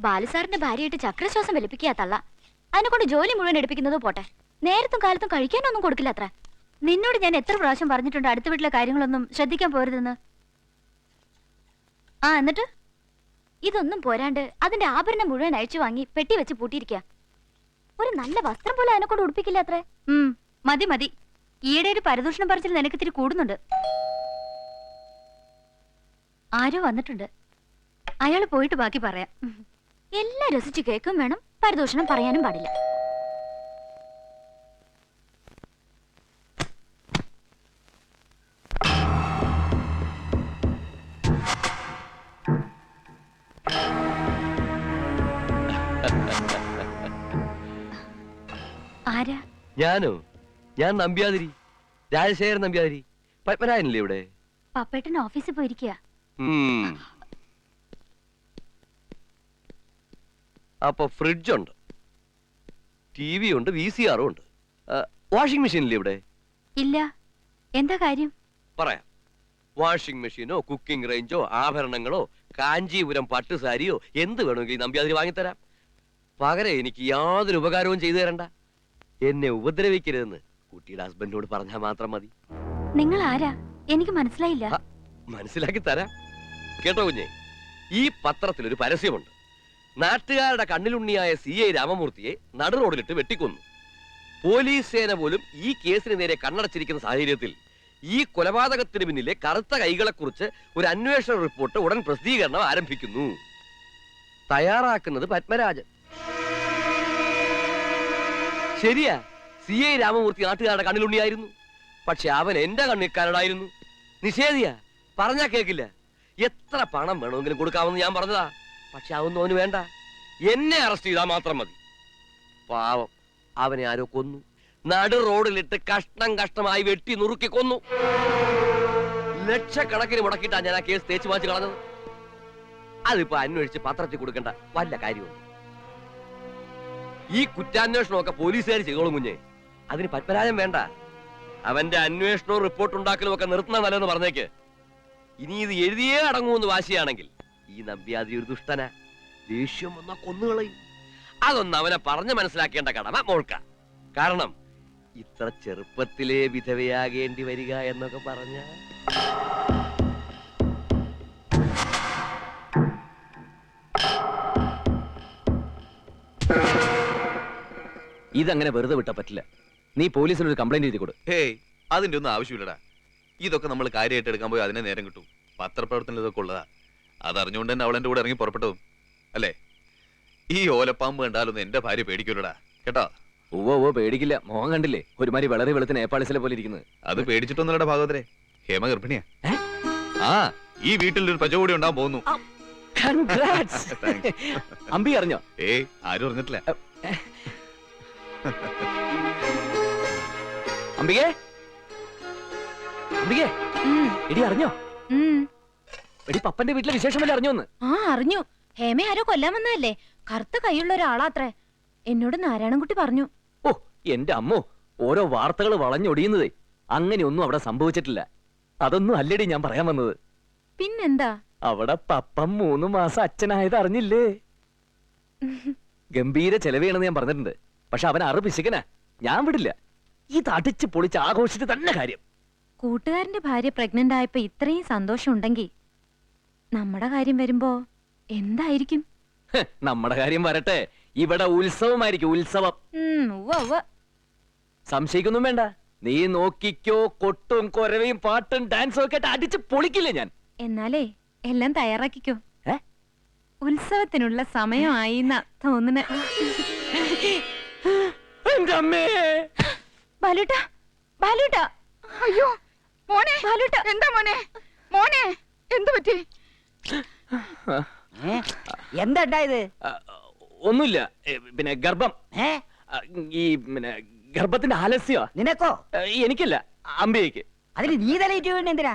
ബാലുസാറിന്റെ ഭാര്യയായിട്ട് ചക്രശ്വാസം വലിപ്പിക്കുക തള്ള. അതിനെ കൊണ്ട് ജോലി മുഴുവൻ എടുപ്പിക്കുന്നത് പോട്ടെ, നേരത്തും കാലത്തും കഴിക്കാനൊന്നും കൊടുക്കില്ല അത്ര. നിന്നോട് ഞാൻ എത്ര പ്രാവശ്യം പറഞ്ഞിട്ടുണ്ട് അടുത്ത വീട്ടിലെ കാര്യങ്ങളൊന്നും ശ്രദ്ധിക്കാൻ പോരുതെന്ന്. ആ എന്നിട്ട് ഇതൊന്നും പോരാണ്ട് അതിന്റെ ആഭരണം മുഴുവൻ അഴിച്ചു വാങ്ങി പെട്ടി വെച്ച് പൂട്ടിയിരിക്കുക. ഒരു നല്ല വസ്ത്രം പോലും അതിനെ കൊണ്ട് ഉടുപ്പിക്കില്ല അത്രേ. മതി മതി, ഈയിടെ ഒരു പരദൂഷണം പറിച്ചിൽ നിനക്ക് ഇത്തിരി കൂടുന്നുണ്ട്. ആരോ വന്നിട്ടുണ്ട്, അയാൾ പോയിട്ട് ബാക്കി പറയാം. എല്ലാം രസിച്ച് കേൾക്കും വേണം, പരദൂഷണം പറയാനും പാടില്ല. ആരാ? ഞാനോ? ഞാൻ നമ്പ്യാതിരി, രാജശേഖരൻ നമ്പ്യാതിരി. പത്മനാഭനല്ലേ ഇവിടെ? പപ്പേട്ടൻ ഓഫീസിൽ പോയിരിക്കുക. അപ്പൊ ഫ്രിഡ്ജ് ഉണ്ട്, ടി വി ഉണ്ട്, VCR ഉണ്ട്. വാഷിംഗ് മെഷീൻ ഇല്ലേ ഇവിടെ? ഇല്ല. എന്താ കാര്യം? പറയാം. വാഷിംഗ് മെഷീനോ കുക്കിംഗ് റേഞ്ചോ ആഭരണങ്ങളോ കാഞ്ചീപുരം പട്ടുസാരിയോ എന്ത് വേണമെങ്കിൽ നമ്പ്യാതിരി വാങ്ങിത്തരാം. പകരം എനിക്ക് യാതൊരു ഉപകാരവും ചെയ്തു തരണ്ട. എന്നെ ഉപദ്രവിക്കരുതെന്ന് കുട്ടിയുടെ ഹസ്ബൻഡിനോട് പറഞ്ഞാൽ മാത്രം മതി. നിങ്ങൾ ആരാ? എനിക്ക് മനസ്സിലായില്ല. മനസ്സിലാക്കി തരാം കേട്ടോ കുഞ്ഞെ. ഈ പത്രത്തിൽ ഒരു പരസ്യമുണ്ട്. നാട്ടുകാരുടെ കണ്ണിലുണ്ണിയായ CI രാമമൂർത്തിയെ നടു റോഡിലിട്ട് വെട്ടിക്കൊന്നു. പോലീസ് സേന പോലും ഈ കേസിന് നേരെ കണ്ണടച്ചിരിക്കുന്ന സാഹചര്യത്തിൽ ഈ കൊലപാതകത്തിന് പിന്നിലെ കറുത്ത കൈകളെ കുറിച്ച് ഒരു അന്വേഷണ റിപ്പോർട്ട് ഉടൻ പ്രസിദ്ധീകരണം ആരംഭിക്കുന്നു. തയ്യാറാക്കുന്നത് പത്മരാജൻ. ശരിയാ, CI രാമമൂർത്തി നാട്ടുകാരുടെ കണ്ണിലുണ്ണിയായിരുന്നു. പക്ഷെ അവൻ എന്റെ കണ്ണിൽ കരടായിരുന്നു. നിഷേധിയാ, പറഞ്ഞാ കേക്കില്ല. എത്ര പണം വേണമെങ്കിലും കൊടുക്കാമെന്ന് ഞാൻ പറഞ്ഞതാ. പക്ഷെ അതൊന്നും അവന് വേണ്ട. എന്നെ അറസ്റ്റ് ചെയ്താൽ മാത്രം മതി. പാവം, അവനെ ആരോ കൊന്നു. നടു റോഡിലിട്ട് കഷ്ണം കഷ്ണമായി വെട്ടി നുറുക്കി കൊന്നു. ലക്ഷക്കണക്കിന് മുടക്കിയിട്ടാ ഞാൻ ആ കേസ് തേച്ചു മാറ്റി കളഞ്ഞത്. അതിപ്പോ അന്വേഷിച്ച് പത്രത്തിൽ കൊടുക്കേണ്ട വല്ല കാര്യമുണ്ട്? ഈ കുറ്റാന്വേഷണമൊക്കെ പോലീസുകാർ ചെയ്തോളും കുഞ്ഞെ. അതിന് പത്മരാജൻ വേണ്ട. അവന്റെ അന്വേഷണവും റിപ്പോർട്ട് ഉണ്ടാക്കലും ഒക്കെ നിർത്തുന്ന നല്ലതെന്ന് പറഞ്ഞേക്ക്. ഇനി ഇത് എഴുതിയേ അടങ്ങുമെന്ന് വാശിയാണെങ്കിൽ ഈ നമ്പ്യാതിരി ഒരു ദുഷ്ടന. ദേഷ്യം വന്നാ കൊന്നുകളയും. അതൊന്നും അവനെ പറഞ്ഞ് മനസ്സിലാക്കേണ്ട കടമ മോൾക്ക. കാരണം ഇത്ര ചെറുപ്പത്തിലേ വിധവയാകേണ്ടി വരിക എന്നൊക്കെ പറഞ്ഞ ഇതങ്ങനെ വെറുതെ വിട്ടാ പറ്റില്ല. നീ പോലീസിനൊരു കംപ്ലൈന്റ് എഴുതി കൊടു. ഹേയ്, അതിന്റെ ഒന്നും ആവശ്യമില്ലടാ. ഇതൊക്കെ നമ്മൾ കാര്യമായിട്ട് എടുക്കാൻ പോയി അതിനെ നേരം കിട്ടും. പത്രപ്രവർത്തനം ഇതൊക്കെ ഉള്ളതാ. അതറിഞ്ഞുകൊണ്ട് തന്നെ അവളെന്റെ കൂടെ ഇറങ്ങി പുറപ്പെട്ടതും അല്ലേ? ഈ ഓലപ്പാമ്പ് കണ്ടാലൊന്നും എന്റെ ഭാര്യ പേടിക്കൂലടാ കേട്ടോ. ഓ പേടിക്കില്ല. മോഹൻ കണ്ടില്ലേ, ഒരുമാതിരി വളരെ വെളുത്തിന് നേപ്പാളിസിലെ പോലെ ഇരിക്കുന്നത്. അത് പേടിച്ചിട്ടൊന്നുമില്ലടാ ഭാഗവതരെ. ഹേമ ഗർഭിണിയാ. ആ, ഈ വീട്ടിൽ ഒരു പ്രജ കൂടി ഉണ്ടാകാൻ പോകുന്നു. അമ്പി അറിഞ്ഞോ? ഏയ്, ആരും അറിഞ്ഞിട്ടില്ല. അംബികേ, അംബികേ, എടി അറിഞ്ഞോ? എടി പപ്പന്റെ വീട്ടിലെ വിശേഷം വല്ല അറിഞ്ഞോന്ന്? ആ അറിഞ്ഞു. ഹേമ ആരോ കൊല്ലാൻ വന്നതല്ലേ? കറുത്ത കൈയുള്ള ഒരാളാത്രേ. എന്നോട് നാരായണൻകുട്ടി പറഞ്ഞു. ഓ എന്റെ അമ്മോ, ഓരോ വാർത്തകൾ വളഞ്ഞൊടിയുന്നതേ. അങ്ങനെയൊന്നും അവിടെ സംഭവിച്ചിട്ടില്ല. അതൊന്നും അല്ലടി ഞാൻ പറയാൻ വന്നത്. പിന്നെന്താ? അവിടെ പപ്പൻ 3 മാസം അച്ഛനായത് അറിഞ്ഞില്ലേ? ഗംഭീര ചെലവേണെന്ന് ഞാൻ പറഞ്ഞിട്ടുണ്ട്. പക്ഷെ അവൻ പിശുക്കനാ. ഞാൻ വിടില്ല. ഇത് അടിച്ച് പൊളിച്ച് ആഘോഷിച്ച് തന്നെ കാര്യം. കൂട്ടുകാരന്റെ ഭാര്യ പ്രഗ്നന്റ് ആയപ്പോ ഇത്രയും സന്തോഷം ഉണ്ടെങ്കിൽ നമ്മുടെ കാര്യം വരുമ്പോ എന്തായിരിക്കും? നമ്മുടെ കാര്യം വരട്ടെ. ഇവിടെ ഉത്സവമായിരിക്കും, ഉത്സവം. സംശയിക്കൊന്നും വേണ്ട. നീ നോക്കിക്കോ, കൊട്ടും കൊരവയും പാട്ടും ഡാൻസും ഒക്കെ ആയിട്ട് അടിച്ച് പൊളിക്കില്ലേ ഞാൻ. എന്നാലേ എല്ലാം തയ്യാറാക്കിക്കോ. ഉത്സവത്തിനുള്ള സമയമായി തോന്നുന്ന. ബാലുട്ടാ, ബാലുട്ടാ, അയ്യോ മോനെ, ബാലുട്ടാ, എന്താ മോനെ? മോനെ എന്തു പറ്റി? എന്താ ഇത്? ഒന്നുമില്ല. പിന്നെ ഗർഭം. ഈ പിന്നെ ഗർഭത്തിന്റെ ആലസ്യോ? നിനക്കോ? എനിക്കല്ല, അമ്പയ്ക്ക്. അതിന് നീ തലയിട്ട് വീണ എന്തിനാ?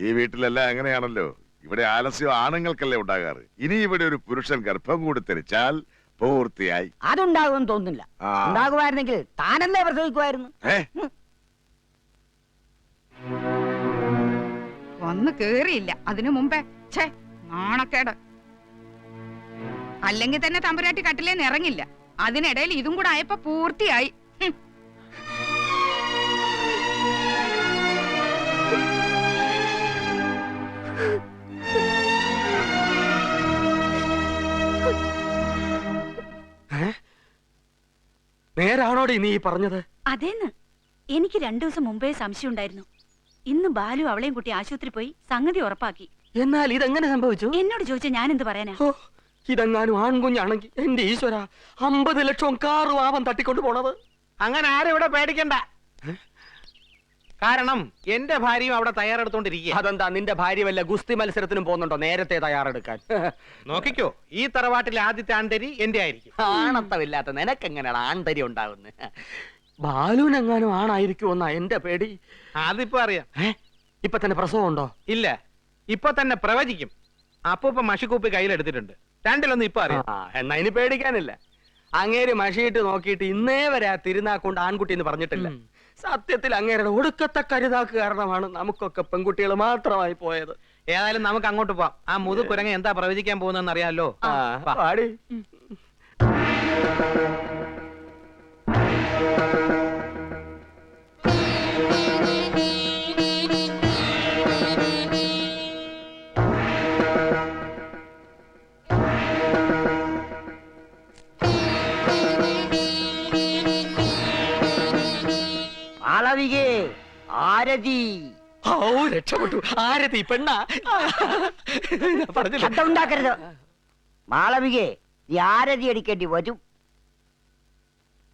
ഈ വീട്ടിലെല്ലാം അങ്ങനെയാണല്ലോ. ഇവിടെ ആലസ്യം ആണുങ്ങൾക്കല്ലേ ഉണ്ടാകാറ്. ഇനി ഇവിടെ ഒരു പുരുഷൻ ഗർഭം കൂടി ധരിച്ചാൽ പൂർത്തിയായി. അതുണ്ടാകുമെന്ന് തോന്നുന്നില്ല. ഉണ്ടാകുമായിരുന്നെങ്കിൽ താനല്ലേ പ്രസവിക്കുമായിരുന്നു. വന്ന് കേറിയില്ല അതിനു മുമ്പേ. ഛേ, നാണക്കേട്. അല്ലെങ്കിൽ തന്നെ തമ്പുരാട്ടി കട്ടിലേന്ന് ഇറങ്ങില്ല. അതിനിടയിൽ ഇതും കൂടെ ആയപ്പോ പൂർത്തിയായി. ഹും. നേരാണോടി നീ പറഞ്ഞത്? അതേന്ന് എനിക്ക് 2 ദിവസം മുമ്പേ സംശയം ഉണ്ടായിരുന്നു. ഇന്ന് ബാലു അവളെയും കുട്ടി ആശുപത്രി പോയി സംഗതി ഉറപ്പാക്കി. എന്നാൽ ഇതെങ്ങനെ സംഭവിച്ചു? എന്നോട് ചോദിച്ചാൽ ഞാൻ എന്ത് പറയാനാ? ഓ, ഇതെങ്ങാനും ആൺകുഞ്ഞാണെങ്കിൽ എന്റെ ഈശ്വര, 50 ലക്ഷവും കാറും ആവൻ തട്ടിക്കൊണ്ടു പോണത്. അങ്ങനെ ആരും ഇവിടെ പേടിക്കണ്ട. കാരണം എന്റെ ഭാര്യയും അവിടെ തയ്യാറെടുത്തോണ്ടിരിക്കുക. അതെന്താ, നിന്റെ ഭാര്യ വല്ല ഗുസ്തി മത്സരത്തിനും പോകുന്നുണ്ടോ നേരത്തെ തയ്യാറെടുക്കാൻ? നോക്കിക്കോ, ഈ തറവാട്ടിലെ ആദ്യത്തെ ആണ്ടരി എന്റെ ആയിരിക്കും. ആണത്തമില്ലാത്ത നിനക്കെങ്ങനെയാണ് ആണ്ടരി ഉണ്ടാവുന്നത്? ബാലുവിനെങ്ങാനും ആണായിരിക്കുമെന്നാ എന്റെ പേടി. അതിപ്പോ അറിയാം. ഇപ്പൊ തന്നെ പ്രസവം ഉണ്ടോ? ഇല്ല, ഇപ്പൊ തന്നെ പ്രവചിക്കും. അപ്പൊ മഷിക്കൂപ്പി കയ്യിലെടുത്തിട്ടുണ്ട്. രണ്ടിലൊന്നും ഇപ്പൊ അറിയാം. എന്നാ ഇനി പേടിക്കാനില്ല. അങ്ങേര് മഷിയിട്ട് നോക്കിയിട്ട് ഇന്നേ വരെ ആ തിരുനാക്കൊണ്ട് ആൺകുട്ടി എന്ന് പറഞ്ഞിട്ടില്ല. സത്യത്തിൽ അങ്ങേരുടെ ഒടുക്കത്തെ കരുതാക്ക് കാരണമാണ് നമുക്കൊക്കെ പെൺകുട്ടികൾ മാത്രമായി പോയത്. ഏതായാലും നമുക്ക് അങ്ങോട്ട് പോവാം. ആ മുതു കുരങ്ങ എന്താ പ്രവചിക്കാൻ പോകുന്നതെന്ന് അറിയാലോ. പാടി. മാളവികേ, ആരതി. ഓ, രക്ഷപ്പെട്ടു. ആരതി പെണ്ണ പറഞ്ഞില്ല. ശബ്ദം ഉണ്ടാക്കരുത്. മാളവികേ, ഈ ആരതി അടിക്കേണ്ടി വരും.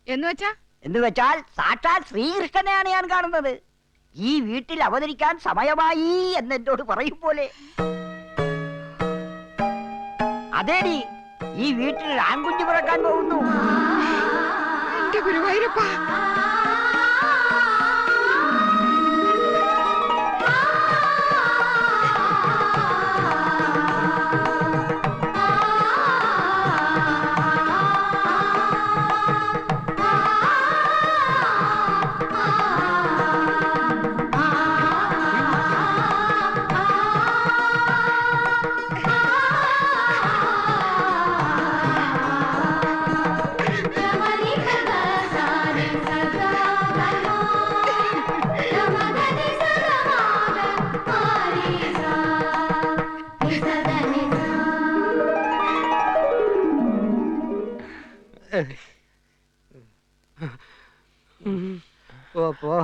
എന്ന് വെച്ചാൽ സാക്ഷാൽ ശ്രീകൃഷ്ണനെയാണ് ഞാൻ കാണുന്നത്. ഈ വീട്ടിൽ അവതരിക്കാൻ സമയമായി എന്നെന്നോട് പറയും പോലെ. അതേടി, ഈ വീട്ടിൽ ഒരു ആൺകുഞ്ഞു പിറക്കാൻ പോകുന്നു. എന്റെ ഗുരുവായൂരപ്പാ. പോ